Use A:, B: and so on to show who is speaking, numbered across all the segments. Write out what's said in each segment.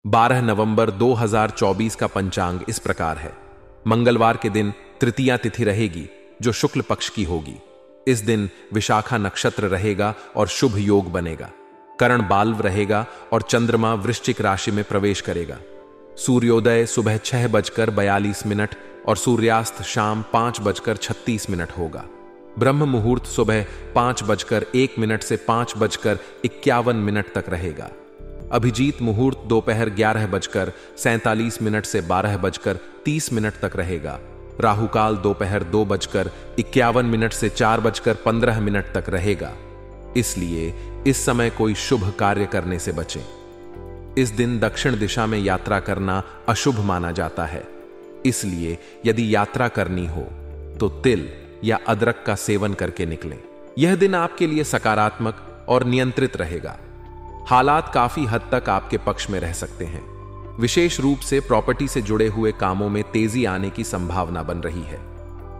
A: 12 नवंबर 2024 का पंचांग इस प्रकार है। मंगलवार के दिन तृतीया तिथि रहेगी जो शुक्ल पक्ष की होगी। इस दिन विशाखा नक्षत्र रहेगा और शुभ योग बनेगा। करण बाल्व रहेगा और चंद्रमा वृश्चिक राशि में प्रवेश करेगा। सूर्योदय सुबह 6:42 और सूर्यास्त शाम 5:36 होगा। ब्रह्म मुहूर्त सुबह 5:01 से 5:51 तक रहेगा। अभिजीत मुहूर्त दोपहर 11:47 से 12:30 तक रहेगा। राहुकाल दोपहर 2:51 से 4:15 तक रहेगा। इसलिए इस समय कोई शुभ कार्य करने से बचें। इस दिन दक्षिण दिशा में यात्रा करना अशुभ माना जाता है। इसलिए यदि यात्रा करनी हो तो तिल या अदरक का सेवन करके निकलें। यह दिन आपके लिए सकारात्मक और नियंत्रित रहेगा। हालात काफी हद तक आपके पक्ष में रह सकते हैं। विशेष रूप से प्रॉपर्टी से जुड़े हुए कामों में तेजी आने की संभावना बन रही है।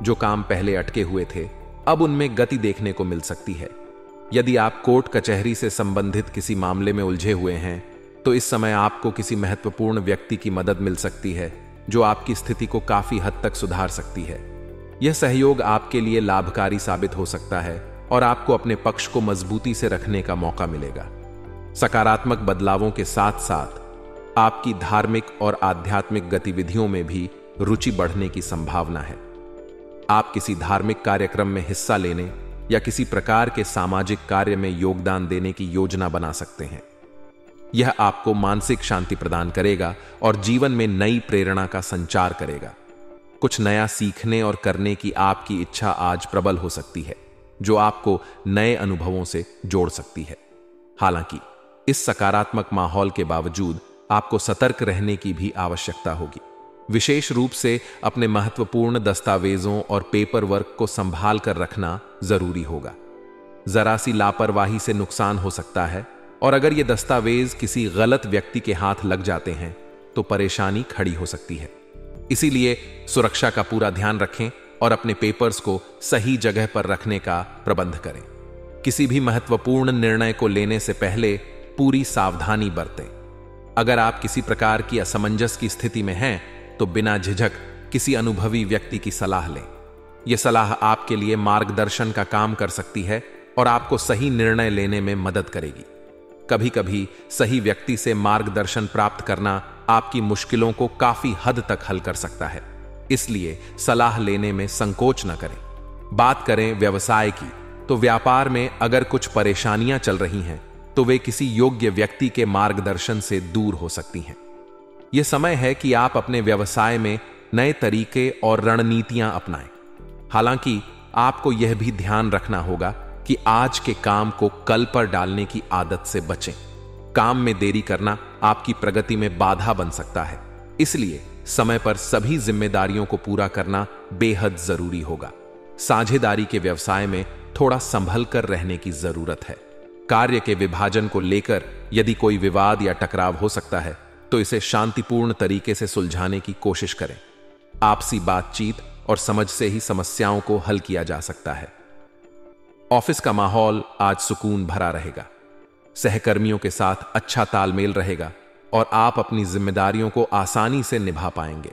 A: जो काम पहले अटके हुए थे अब उनमें गति देखने को मिल सकती है। यदि आप कोर्ट कचहरी से संबंधित किसी मामले में उलझे हुए हैं तो इस समय आपको किसी महत्वपूर्ण व्यक्ति की मदद मिल सकती है जो आपकी स्थिति को काफी हद तक सुधार सकती है। यह सहयोग आपके लिए लाभकारी साबित हो सकता है और आपको अपने पक्ष को मजबूती से रखने का मौका मिलेगा। सकारात्मक बदलावों के साथ साथ आपकी धार्मिक और आध्यात्मिक गतिविधियों में भी रुचि बढ़ने की संभावना है। आप किसी धार्मिक कार्यक्रम में हिस्सा लेने या किसी प्रकार के सामाजिक कार्य में योगदान देने की योजना बना सकते हैं। यह आपको मानसिक शांति प्रदान करेगा और जीवन में नई प्रेरणा का संचार करेगा। कुछ नया सीखने और करने की आपकी इच्छा आज प्रबल हो सकती है जो आपको नए अनुभवों से जोड़ सकती है। हालांकि इस सकारात्मक माहौल के बावजूद आपको सतर्क रहने की भी आवश्यकता होगी। विशेष रूप से अपने महत्वपूर्ण दस्तावेजों और पेपर वर्क को संभाल कर रखना जरूरी होगा। जरा सी लापरवाही से नुकसान हो सकता है और अगर ये दस्तावेज किसी गलत व्यक्ति के हाथ लग जाते हैं तो परेशानी खड़ी हो सकती है। इसीलिए सुरक्षा का पूरा ध्यान रखें और अपने पेपर्स को सही जगह पर रखने का प्रबंध करें। किसी भी महत्वपूर्ण निर्णय को लेने से पहले पूरी सावधानी बरतें। अगर आप किसी प्रकार की असमंजस की स्थिति में हैं तो बिना झिझक किसी अनुभवी व्यक्ति की सलाह लें। यह सलाह आपके लिए मार्गदर्शन का काम कर सकती है और आपको सही निर्णय लेने में मदद करेगी। कभी कभी सही व्यक्ति से मार्गदर्शन प्राप्त करना आपकी मुश्किलों को काफी हद तक हल कर सकता है। इसलिए सलाह लेने में संकोच न करें। बात करें व्यवसाय की तो व्यापार में अगर कुछ परेशानियां चल रही हैं तो वे किसी योग्य व्यक्ति के मार्गदर्शन से दूर हो सकती हैं। यह समय है कि आप अपने व्यवसाय में नए तरीके और रणनीतियां अपनाएं। हालांकि आपको यह भी ध्यान रखना होगा कि आज के काम को कल पर डालने की आदत से बचें। काम में देरी करना आपकी प्रगति में बाधा बन सकता है। इसलिए समय पर सभी जिम्मेदारियों को पूरा करना बेहद जरूरी होगा। साझेदारी के व्यवसाय में थोड़ा संभल कर रहने की जरूरत है। कार्य के विभाजन को लेकर यदि कोई विवाद या टकराव हो सकता है तो इसे शांतिपूर्ण तरीके से सुलझाने की कोशिश करें। आपसी बातचीत और समझ से ही समस्याओं को हल किया जा सकता है। ऑफिस का माहौल आज सुकून भरा रहेगा। सहकर्मियों के साथ अच्छा तालमेल रहेगा और आप अपनी जिम्मेदारियों को आसानी से निभा पाएंगे।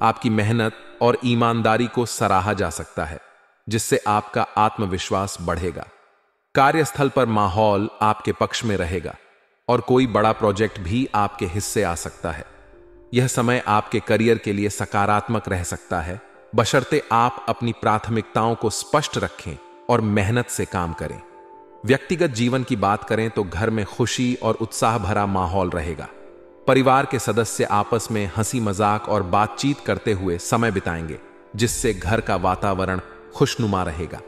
A: आपकी मेहनत और ईमानदारी को सराहा जा सकता है जिससे आपका आत्मविश्वास बढ़ेगा। कार्यस्थल पर माहौल आपके पक्ष में रहेगा और कोई बड़ा प्रोजेक्ट भी आपके हिस्से आ सकता है। यह समय आपके करियर के लिए सकारात्मक रह सकता है बशर्ते आप अपनी प्राथमिकताओं को स्पष्ट रखें और मेहनत से काम करें। व्यक्तिगत जीवन की बात करें तो घर में खुशी और उत्साह भरा माहौल रहेगा। परिवार के सदस्य आपस में हंसी मजाक और बातचीत करते हुए समय बिताएंगे जिससे घर का वातावरण खुशनुमा रहेगा।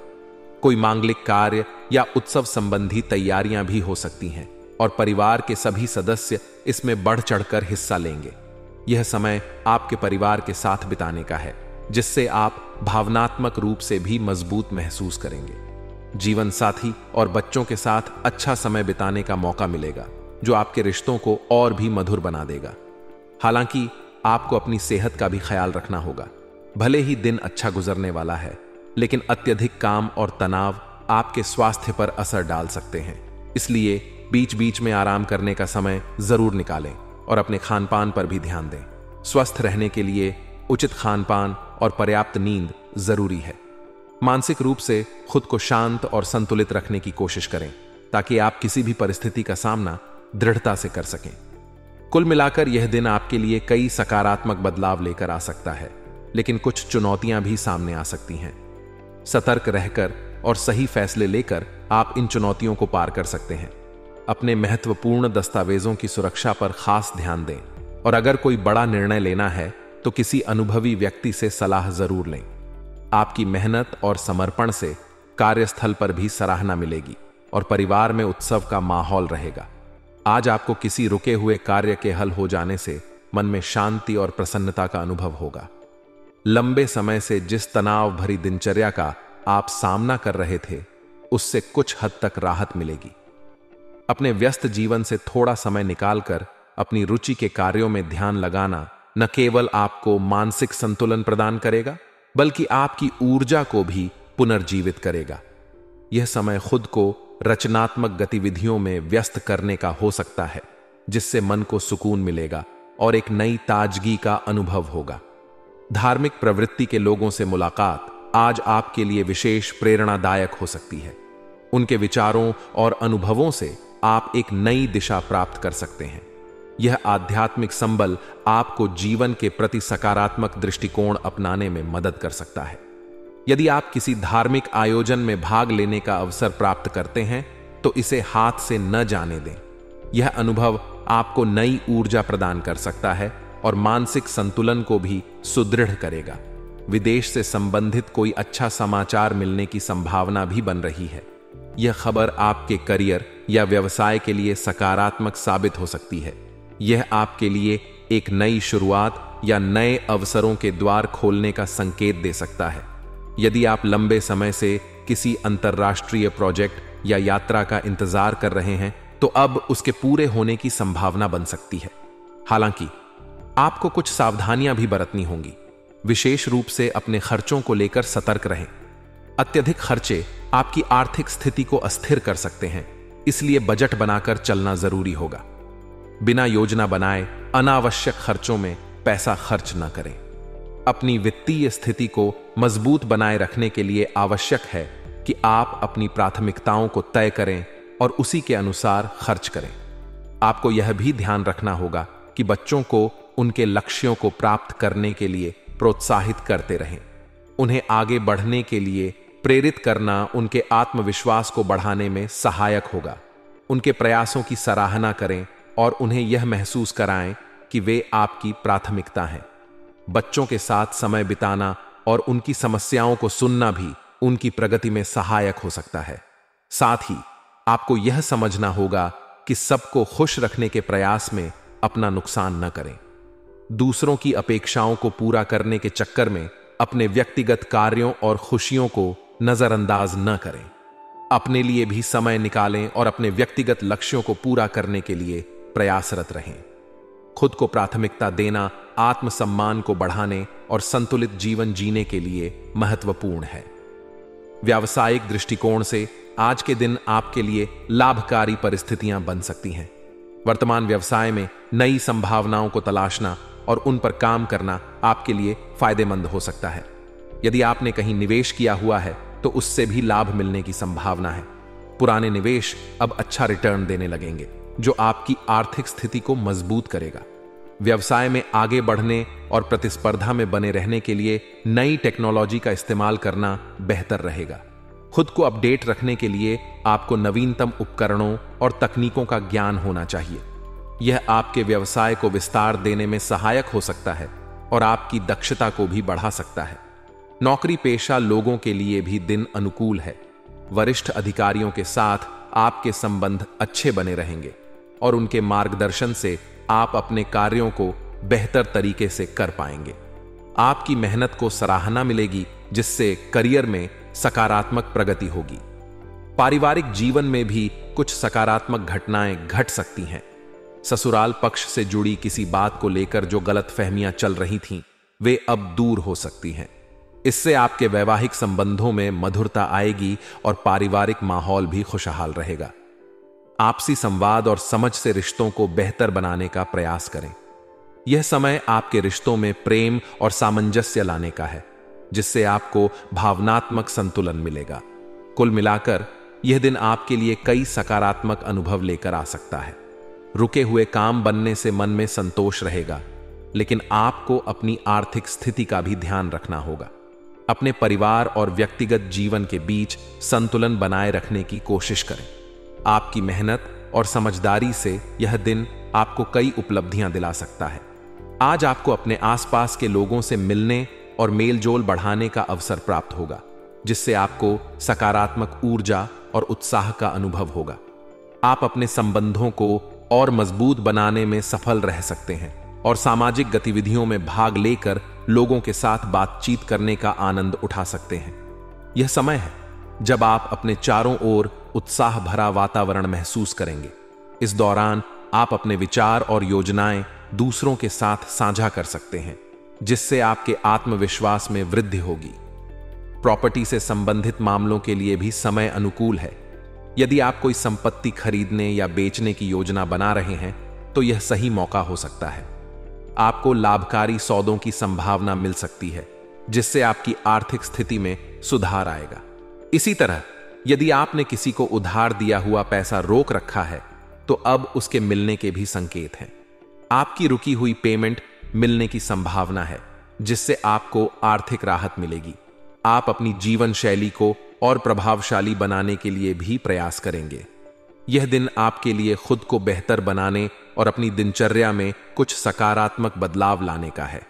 A: कोई मांगलिक कार्य या उत्सव संबंधी तैयारियां भी हो सकती हैं और परिवार के सभी सदस्य इसमें बढ़ चढ़कर हिस्सा लेंगे। यह समय आपके परिवार के साथ बिताने का है जिससे आप भावनात्मक रूप से भी मजबूत महसूस करेंगे। जीवन साथी और बच्चों के साथ अच्छा समय बिताने का मौका मिलेगा जो आपके रिश्तों को और भी मधुर बना देगा। हालांकि आपको अपनी सेहत का भी ख्याल रखना होगा। भले ही दिन अच्छा गुजरने वाला है लेकिन अत्यधिक काम और तनाव आपके स्वास्थ्य पर असर डाल सकते हैं। इसलिए बीच बीच में आराम करने का समय जरूर निकालें और अपने खान पान पर भी ध्यान दें। स्वस्थ रहने के लिए उचित खान पान और पर्याप्त नींद जरूरी है। मानसिक रूप से खुद को शांत और संतुलित रखने की कोशिश करें ताकि आप किसी भी परिस्थिति का सामना दृढ़ता से कर सकें। कुल मिलाकर यह दिन आपके लिए कई सकारात्मक बदलाव लेकर आ सकता है, लेकिन कुछ चुनौतियां भी सामने आ सकती हैं। सतर्क रहकर और सही फैसले लेकर आप इन चुनौतियों को पार कर सकते हैं। अपने महत्वपूर्ण दस्तावेजों की सुरक्षा पर खास ध्यान दें और अगर कोई बड़ा निर्णय लेना है तो किसी अनुभवी व्यक्ति से सलाह जरूर लें। आपकी मेहनत और समर्पण से कार्यस्थल पर भी सराहना मिलेगी और परिवार में उत्सव का माहौल रहेगा। आज आपको किसी रुके हुए कार्य के हल हो जाने से मन में शांति और प्रसन्नता का अनुभव होगा। लंबे समय से जिस तनाव भरी दिनचर्या का आप सामना कर रहे थे, उससे कुछ हद तक राहत मिलेगी। अपने व्यस्त जीवन से थोड़ा समय निकालकर अपनी रुचि के कार्यों में ध्यान लगाना न केवल आपको मानसिक संतुलन प्रदान करेगा, बल्कि आपकी ऊर्जा को भी पुनर्जीवित करेगा। यह समय खुद को रचनात्मक गतिविधियों में व्यस्त करने का हो सकता है, जिससे मन को सुकून मिलेगा और एक नई ताजगी का अनुभव होगा। धार्मिक प्रवृत्ति के लोगों से मुलाकात आज आपके लिए विशेष प्रेरणादायक हो सकती है। उनके विचारों और अनुभवों से आप एक नई दिशा प्राप्त कर सकते हैं। यह आध्यात्मिक संबल आपको जीवन के प्रति सकारात्मक दृष्टिकोण अपनाने में मदद कर सकता है। यदि आप किसी धार्मिक आयोजन में भाग लेने का अवसर प्राप्त करते हैं तो इसे हाथ से न जाने दें। यह अनुभव आपको नई ऊर्जा प्रदान कर सकता है और मानसिक संतुलन को भी सुदृढ़ करेगा। विदेश से संबंधित कोई अच्छा समाचार मिलने की संभावना भी बन रही है। यह खबर आपके करियर या व्यवसाय के लिए सकारात्मक साबित हो सकती है। यह आपके लिए एक नई शुरुआत या नए अवसरों के द्वार खोलने का संकेत दे सकता है। यदि आप लंबे समय से किसी अंतर्राष्ट्रीय प्रोजेक्ट या यात्रा का इंतजार कर रहे हैं तो अब उसके पूरे होने की संभावना बन सकती है। हालांकि आपको कुछ सावधानियां भी बरतनी होंगी। विशेष रूप से अपने खर्चों को लेकर सतर्क रहें। अत्यधिक खर्चे आपकी आर्थिक स्थिति को अस्थिर कर सकते हैं, इसलिए बजट बनाकर चलना जरूरी होगा। बिना योजना बनाए अनावश्यक खर्चों में पैसा खर्च न करें। अपनी वित्तीय स्थिति को मजबूत बनाए रखने के लिए आवश्यक है कि आप अपनी प्राथमिकताओं को तय करें और उसी के अनुसार खर्च करें। आपको यह भी ध्यान रखना होगा कि बच्चों को उनके लक्ष्यों को प्राप्त करने के लिए प्रोत्साहित करते रहें। उन्हें आगे बढ़ने के लिए प्रेरित करना उनके आत्मविश्वास को बढ़ाने में सहायक होगा। उनके प्रयासों की सराहना करें और उन्हें यह महसूस कराएं कि वे आपकी प्राथमिकता हैं। बच्चों के साथ समय बिताना और उनकी समस्याओं को सुनना भी उनकी प्रगति में सहायक हो सकता है। साथ ही आपको यह समझना होगा कि सबको खुश रखने के प्रयास में अपना नुकसान न करें। दूसरों की अपेक्षाओं को पूरा करने के चक्कर में अपने व्यक्तिगत कार्यों और खुशियों को नजरअंदाज न करें। अपने लिए भी समय निकालें और अपने व्यक्तिगत लक्ष्यों को पूरा करने के लिए प्रयासरत रहें। खुद को प्राथमिकता देना आत्मसम्मान को बढ़ाने और संतुलित जीवन जीने के लिए महत्वपूर्ण है। व्यावसायिक दृष्टिकोण से आज के दिन आपके लिए लाभकारी परिस्थितियां बन सकती हैं। वर्तमान व्यवसाय में नई संभावनाओं को तलाशना और उन पर काम करना आपके लिए फायदेमंद हो सकता है। यदि आपने कहीं निवेश किया हुआ है तो उससे भी लाभ मिलने की संभावना है। पुराने निवेश अब अच्छा रिटर्न देने लगेंगे, जो आपकी आर्थिक स्थिति को मजबूत करेगा। व्यवसाय में आगे बढ़ने और प्रतिस्पर्धा में बने रहने के लिए नई टेक्नोलॉजी का इस्तेमाल करना बेहतर रहेगा। खुद को अपडेट रखने के लिए आपको नवीनतम उपकरणों और तकनीकों का ज्ञान होना चाहिए। यह आपके व्यवसाय को विस्तार देने में सहायक हो सकता है और आपकी दक्षता को भी बढ़ा सकता है। नौकरी पेशा लोगों के लिए भी दिन अनुकूल है। वरिष्ठ अधिकारियों के साथ आपके संबंध अच्छे बने रहेंगे और उनके मार्गदर्शन से आप अपने कार्यों को बेहतर तरीके से कर पाएंगे। आपकी मेहनत को सराहना मिलेगी, जिससे करियर में सकारात्मक प्रगति होगी। पारिवारिक जीवन में भी कुछ सकारात्मक घटनाएं घट सकती हैं। ससुराल पक्ष से जुड़ी किसी बात को लेकर जो गलतफहमियां चल रही थीं, वे अब दूर हो सकती हैं। इससे आपके वैवाहिक संबंधों में मधुरता आएगी और पारिवारिक माहौल भी खुशहाल रहेगा। आपसी संवाद और समझ से रिश्तों को बेहतर बनाने का प्रयास करें। यह समय आपके रिश्तों में प्रेम और सामंजस्य लाने का है, जिससे आपको भावनात्मक संतुलन मिलेगा। कुल मिलाकर यह दिन आपके लिए कई सकारात्मक अनुभव लेकर आ सकता है। रुके हुए काम बनने से मन में संतोष रहेगा, लेकिन आपको अपनी आर्थिक स्थिति का भी ध्यान रखना होगा। अपने परिवार और व्यक्तिगत जीवन के बीच संतुलन बनाए रखने की कोशिश करें। आपकी मेहनत और समझदारी से यह दिन आपको कई उपलब्धियां दिला सकता है। आज आपको अपने आसपास के लोगों से मिलने और मेलजोल बढ़ाने का अवसर प्राप्त होगा, जिससे आपको सकारात्मक ऊर्जा और उत्साह का अनुभव होगा। आप अपने संबंधों को और मजबूत बनाने में सफल रह सकते हैं और सामाजिक गतिविधियों में भाग लेकर लोगों के साथ बातचीत करने का आनंद उठा सकते हैं। यह समय है जब आप अपने चारों ओर उत्साह भरा वातावरण महसूस करेंगे। इस दौरान आप अपने विचार और योजनाएं दूसरों के साथ साझा कर सकते हैं, जिससे आपके आत्मविश्वास में वृद्धि होगी। प्रॉपर्टी से संबंधित मामलों के लिए भी समय अनुकूल है। यदि आप कोई संपत्ति खरीदने या बेचने की योजना बना रहे हैं, तो यह सही मौका हो सकता है। आपको लाभकारी सौदों की संभावना मिल सकती है, जिससे आपकी आर्थिक स्थिति में सुधार आएगा। इसी तरह यदि आपने किसी को उधार दिया हुआ पैसा रोक रखा है, तो अब उसके मिलने के भी संकेत हैं। आपकी रुकी हुई पेमेंट मिलने की संभावना है, जिससे आपको आर्थिक राहत मिलेगी। आप अपनी जीवन शैली को और प्रभावशाली बनाने के लिए भी प्रयास करेंगे। यह दिन आपके लिए खुद को बेहतर बनाने और अपनी दिनचर्या में कुछ सकारात्मक बदलाव लाने का है।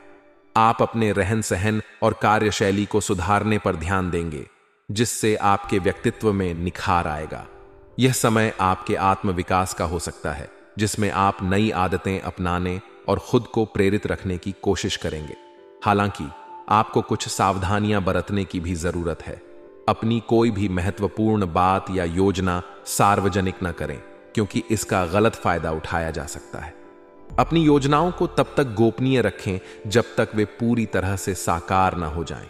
A: आप अपने रहन सहन और कार्यशैली को सुधारने पर ध्यान देंगे, जिससे आपके व्यक्तित्व में निखार आएगा। यह समय आपके आत्मविकास का हो सकता है, जिसमें आप नई आदतें अपनाने और खुद को प्रेरित रखने की कोशिश करेंगे। हालांकि आपको कुछ सावधानियां बरतने की भी जरूरत है। अपनी कोई भी महत्वपूर्ण बात या योजना सार्वजनिक न करें, क्योंकि इसका गलत फायदा उठाया जा सकता है। अपनी योजनाओं को तब तक गोपनीय रखें जब तक वे पूरी तरह से साकार न हो जाएं।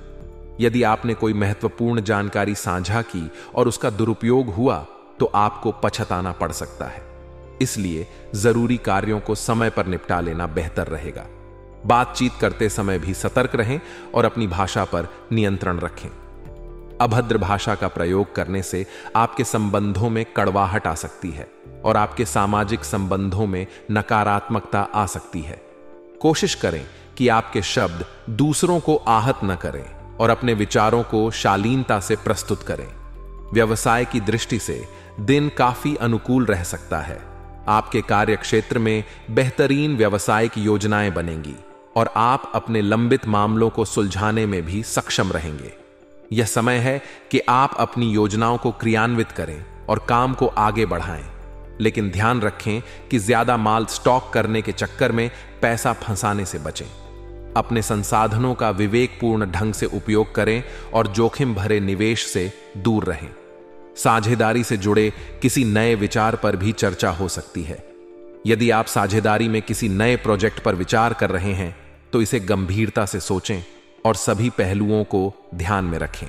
A: यदि आपने कोई महत्वपूर्ण जानकारी साझा की और उसका दुरुपयोग हुआ, तो आपको पछताना पड़ सकता है। इसलिए जरूरी कार्यों को समय पर निपटा लेना बेहतर रहेगा। बातचीत करते समय भी सतर्क रहें और अपनी भाषा पर नियंत्रण रखें। अभद्र भाषा का प्रयोग करने से आपके संबंधों में कड़वाहट आ सकती है और आपके सामाजिक संबंधों में नकारात्मकता आ सकती है। कोशिश करें कि आपके शब्द दूसरों को आहत न करें और अपने विचारों को शालीनता से प्रस्तुत करें। व्यवसाय की दृष्टि से दिन काफी अनुकूल रह सकता है। आपके कार्यक्षेत्र में बेहतरीन व्यावसायिक योजनाएं बनेंगी और आप अपने लंबित मामलों को सुलझाने में भी सक्षम रहेंगे। यह समय है कि आप अपनी योजनाओं को क्रियान्वित करें और काम को आगे बढ़ाएं, लेकिन ध्यान रखें कि ज्यादा माल स्टॉक करने के चक्कर में पैसा फंसाने से बचें। अपने संसाधनों का विवेकपूर्ण ढंग से उपयोग करें और जोखिम भरे निवेश से दूर रहें। साझेदारी से जुड़े किसी नए विचार पर भी चर्चा हो सकती है। यदि आप साझेदारी में किसी नए प्रोजेक्ट पर विचार कर रहे हैं, तो इसे गंभीरता से सोचें और सभी पहलुओं को ध्यान में रखें।